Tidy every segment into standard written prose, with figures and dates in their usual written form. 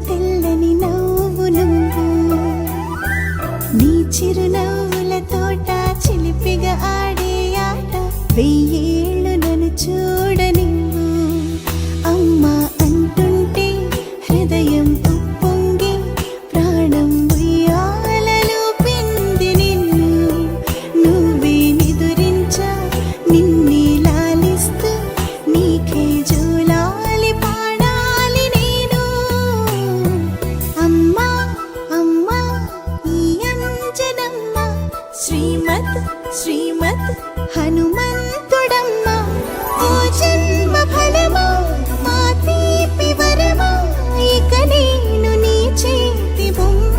తెల్లని నవ్వు నువ్వు నీ చిరునవ్వుల తోట చిలిపిగా ఆడే ఆట వెయ్యేళ్ళు నన్ను చూడనివ్వు అమ్మా అంటుంటే హృదయం ఉప్పొంగి ప్రాణం ఉయ్యాలలో పింది నిన్ను నువ్వే నిదురించా నిన్నే లాలిస్తూ నీకే జూలాలి పాడాలి నేను అమ్మా అమ్మా ఈ అంజనమ్మ శ్రీమత్ శ్రీమత్ హనుమంతుడమ్మ ఓ జన్మ ఫలమా మా తీపి వరమా ఇక నేను నీ చేతి బొమ్మ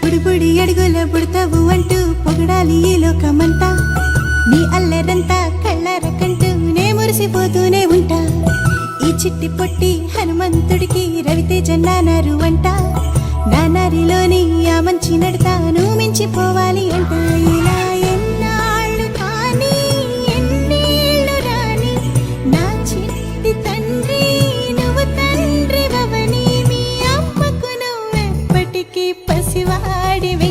బుడిబుడి అడుగుల బుడతావు అంటూ పొగడాలి ఈ లోకమంతా నీ అల్లరంతా కళ్ళరకంటూ నే మురిసిపోతూనే ఉంటా ఈ చిట్టి పొట్టి హనుమంతుడికి రవితేజ నానారు అంట నానారిలోని ఆ మంచి నడతాను మించిపోవాలి అంట ఇలా ఎన్నాళ్ళు కానీ ఎన్నేళ్ళు రాని నా చిట్టి తండ్రి నువ్వు తండ్రి వవని మీ అమ్మకు నువ్వెప్పటికీ పసివాడివే